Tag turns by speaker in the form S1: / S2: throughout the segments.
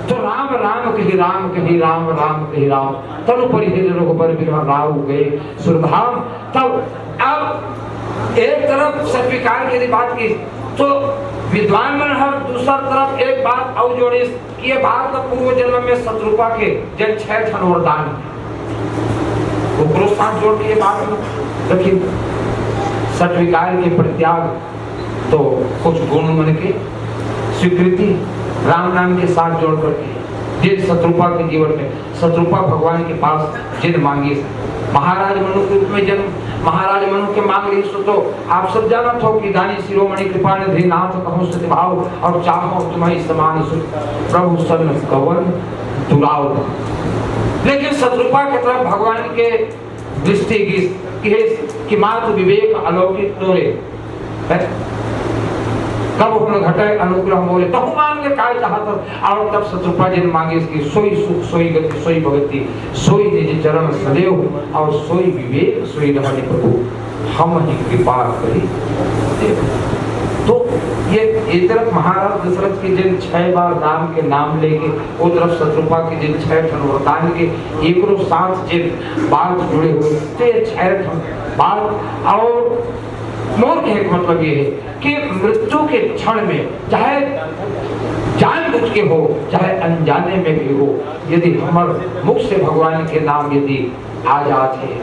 S1: तो राम राम कही राम कही राम राम कही राम तनु परिहिर रघुबर बिरह राव गए सुरधाम। तब अब एक तरफ सत्विकार की बात की तो विद्वान मन हर दूसरा तरफ एक बात और जोड़ी कि ये बात पूर्व जन्म में शत्रुपा के जन 6 ठन वरदान वो साथ जोड़ के बात रखी। सत्विकार के परित्याग तो कुछ गुण मन के स्वीकृति राम नाम के साथ जोड़ करके जिन शत्रुपा के जीवन में शत्रुपा भगवान के पास जिन मांगी महाराज मनु के रूप में जन्म महाराज मनु के मांग ली सो तो आप सब जानत हो कि दानी शिरोमणि कृपा निधि नाथ कहूँ सत्य भाव और चाहो तुम्हारी समान प्रभु सन कवन दुराव। लेकिन शत्रुपा की तरफ भगवान के दृष्टि की मात्र विवेक अलौकिक तोरे कब हम घटे अनुग्रह बोले तो मांगे काय चाहत और तब शत्रुपा जिन मांगे इसकी सोई सुख सोई गति सोई भगति सोई निज चरण सदैव और सोई विवेक सोई रहने प्रभु हम ही कृपा करी। तो ये तरफ महाराज दशरथ के जिन 6 बार राम के नाम लेके वो तरफ शत्रुपा के जिन 6 ठन वरदान के एक साथ जिन बात जुड़े हुए तो 6 ठन बात और मोर के एक मतलब ये है कि मृत्यु के क्षण में चाहे जानबूझ के हो चाहे अनजाने में भी हो यदि हमारे मुख से भगवान के नाम यदि आ जाते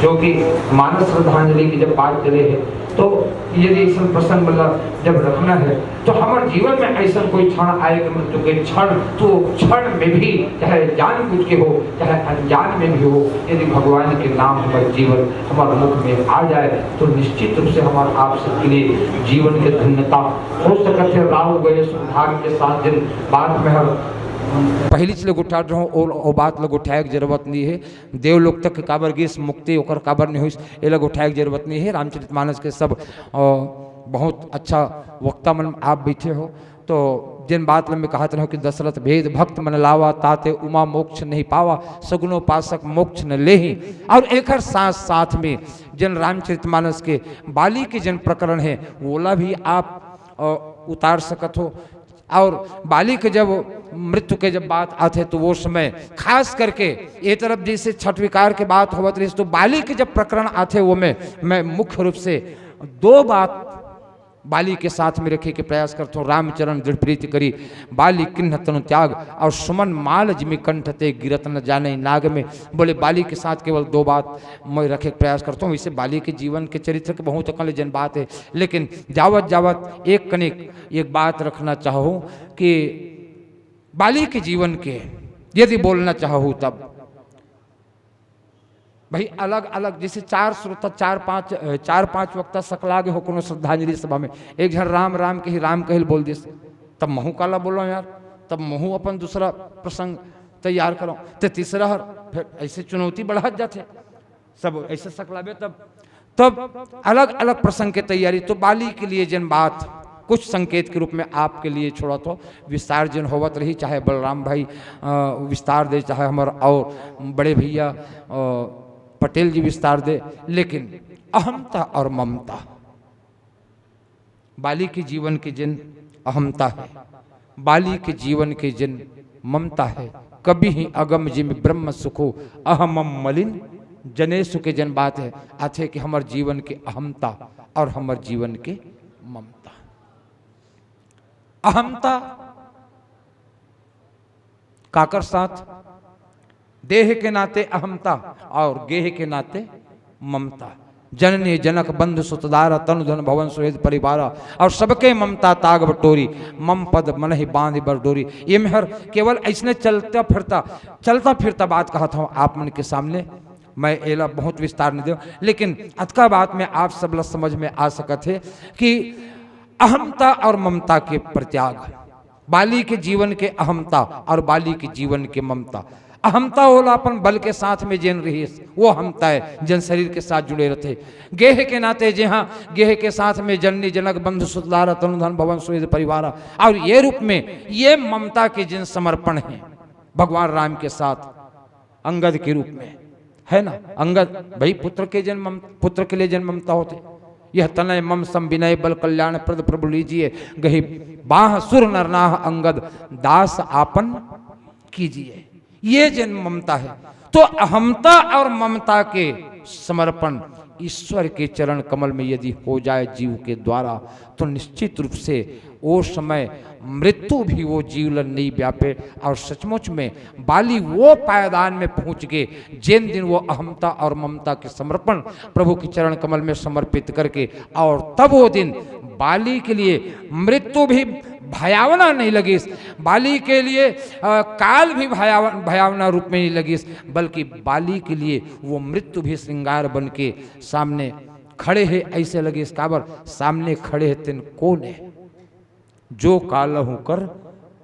S1: जो कि मानस श्रद्धांजलि की जब बात चले है तो यदि ऐसा प्रसंग मतलब जब रखना है तो हमारे जीवन में ऐसा कोई क्षण आएगा मृत्यु के क्षण तो क्षण में भी चाहे जानबूझ के हो चाहे अनजान में भी हो यदि भगवान के नाम हमारे जीवन हमारे मुख में आ जाए तो निश्चित रूप से हमारे आप सबके लिए जीवन की धन्यता हो सकते है। राव गए सुभाग के साथ जिन बात में हर पहली से लोग उठा रहा हूँ और बात लोग उठाए की जरूरत नहीं है। देवलोक तक काबर गीस मुक्ति होकर काबर नहीं हुई ये लोग उठाए की जरूरत नहीं है। रामचरितमानस के सब बहुत अच्छा वक्ता मन आप बैठे हो तो जिन बात में कहा रहो कि दशरथ भेद भक्त मन लावा ताते उमा मोक्ष नहीं पावा सगुनो पासक मोक्ष न ले ही। और एक हर साथ साथ में जिन रामचरितमानस के बाली के जिन प्रकरण है वोला भी आप उतार सकत हो। और बाली के जब मृत्यु के जब बात आते तो वो समय खास करके ये तरफ जैसे छठ विकार के बात होवत रही तो बाली के जब प्रकरण आते वो मैं मुख्य रूप से 2 बात बाली के साथ में रखे के प्रयास करता हूँ। रामचरण दृढ़ प्रीति करी बाली किन्ह तनु त्याग और सुमन माल जिमि कंठते गिरत न जाने नाग में बोले बाली के साथ केवल 2 बात मैं रखे के प्रयास करता हूँ। इसे बाली के जीवन के चरित्र के बहुत अकल जन बात है लेकिन जावत जावत एक कनिक एक बात रखना चाहूँ कि बाली के जीवन के यदि बोलना चाहूँ तब भाई अलग अलग जैसे 4 श्रोता 4-5 वक्ता सकलागे हो कोनो श्रद्धांजलि सभा में एक जन राम राम के ही राम कहल बोल दिस तब महू काला बोलो यार तब महू अपन दूसरा प्रसंग तैयार करो तो तीसरा हर फिर ऐसे चुनौती बढ़ा जाते सब ऐसे सकलाबे तब अलग अलग प्रसंग के तैयारी। तो बाली के लिए जिन बात कुछ संकेत के रूप में आपके लिए छोड़ा तो विस्तार जिन होवत रही चाहे बलराम भाई विस्तार दे चाहे हमारे और बड़े भैया पटेल जी विस्तार दे लेकिन अहमता और ममता बाली के जीवन के जिन अहमता है बाली के जीवन के जिन ममता है कभी ही अगम जिम ब्रह्म सुखो अहम मलिन जने सुखे जन बात है आथे कि हमारे जीवन के अहमता और हमारे जीवन के ममता। अहमता काकर साथ देह के नाते अहमता और गेह के नाते ममता। जननी जनक बंधु सुतदारा तनु धन भवन सुहेद परिवारा और सबके ममता ताग बटोरी मम पद मन ही बांध बरडोरी। ये मेहर केवल ऐसने चलता फिरता बात कहा था आप मन के सामने मैं एला बहुत विस्तार नहीं दे लेकिन अतका बात में आप सब समझ में आ सकते है कि अहमता और ममता के प्रत्याग बाली के जीवन के अहमता और बाली के जीवन के ममता। अहमता होला अपन बल के साथ में जिन रही वो अहमता है जन शरीर के साथ जुड़े रहते। गेह के नाते जहाँ गेह के साथ में जननी जनक बंधु सुतलारा तनुधन भवन सुहेद परिवारा और ये रूप में ये ममता के जिन समर्पण हैं भगवान राम के साथ अंगद के रूप में है ना। अंगद भाई पुत्र के लिए जन ममता होते यह तनय मम सम विनय बल कल्याण प्रद प्रभु लीजिए, गही बाह सुर नरनाह अंगद दास आपन कीजिए। ये जन ममता है। तो अहमता और ममता के समर्पण ईश्वर के चरण कमल में यदि हो जाए जीव के द्वारा, तो निश्चित रूप से वो समय मृत्यु भी वो जीवन नहीं व्यापे। और सचमुच में बाली वो पायदान में पहुंच गए जिन दिन वो अहमता और ममता के समर्पण प्रभु के चरण कमल में समर्पित करके, और तब वो दिन बाली के लिए मृत्यु भी भयावना नहीं लगी, बाली के लिए काल भी भयावना रूप में नहीं लगी, बल्कि बाली के लिए वो मृत्यु भी श्रृंगार बन के सामने खड़े हैं। ऐसे लगे इस काबर सामने खड़े हैं तिन कौन है, जो कालहु कर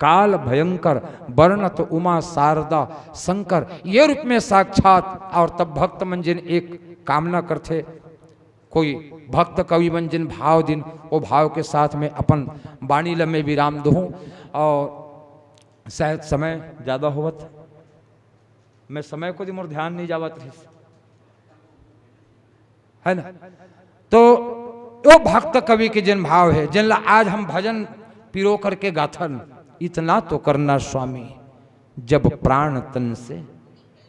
S1: काल भयंकर वर्णत उमा शारदा शंकर, ये रूप में साक्षात। और तब भक्त मंजिन एक कामना करते, कोई भक्त कवि मंजिन भाव दिन, वो भाव के साथ में अपन वाणी लम्बे विराम दूँ। और शायद समय ज़्यादा होवत, मैं समय को मोर ध्यान नहीं जावत रही है ना। तो वो भक्त कवि के जिन भाव है, जिन आज हम भजन पिरो करके गाथन, इतना तो करना स्वामी जब प्राण तन से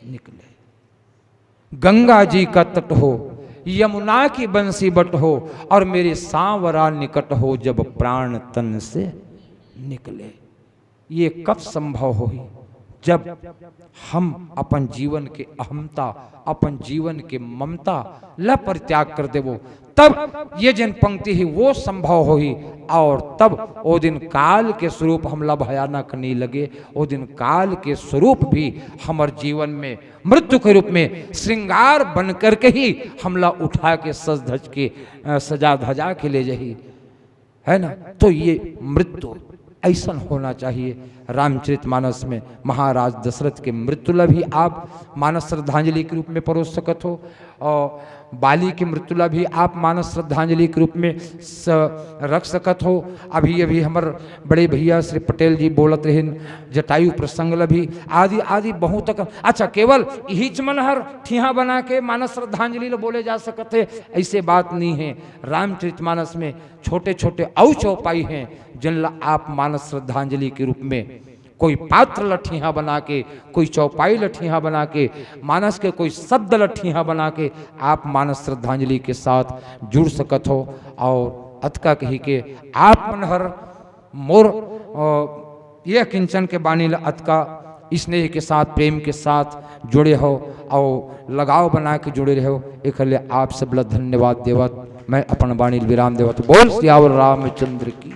S1: निकले। गंगा जी का तट हो, यमुना की बंसी बट हो, और मेरे सांवरा निकट हो जब प्राण तन से निकले। ये कब संभव हो, जब हम अपन जीवन के अहमता, अपन जीवन के ममता ला परित्याग कर देवो, तब ये जिन पंक्ति ही वो संभव हो ही। और तब वो दिन काल के स्वरूप हमला भयानक नहीं लगे, वो दिन काल के स्वरूप भी हमार जीवन में मृत्यु के रूप में श्रृंगार बन करके ही हमला उठा के सज धज के सजा धजा के ले जाही, है ना। तो ये मृत्यु ऐसा होना चाहिए। रामचरितमानस में महाराज दशरथ के मृत्युला भी आप मानस श्रद्धांजलि के रूप में परोस सकत हो, और बाली की मृत्युला भी आप मानस श्रद्धांजलि के रूप में रख सकत हो। अभी अभी हमारे बड़े भैया श्री पटेल जी बोलत रहे जटायु प्रसंग भी आदि आदि बहुत तक। अच्छा, केवल यही चमन हर ठिया बना के मानस श्रद्धांजलि बोले जा सकते है, ऐसे बात नहीं है। रामचरितमानस में छोटे छोटे औ चौपाई हैं जिनला आप मानस श्रद्धांजलि के रूप में कोई पात्र लठिया बना के, कोई चौपाई लठिया बना के, मानस के कोई शब्द लठिया बना के आप मानस श्रद्धांजलि के साथ जुड़ सकत हो। और अतका कही के आप मनहर मोर यह किंचन के बानी अतका स्नेह के साथ, प्रेम के साथ जुड़े हो और लगाव बना के जुड़े रहो। एक आप सब धन्यवाद देवत, मैं अपन बाणी विराम देवत। बोल सियावर रामचंद्र की।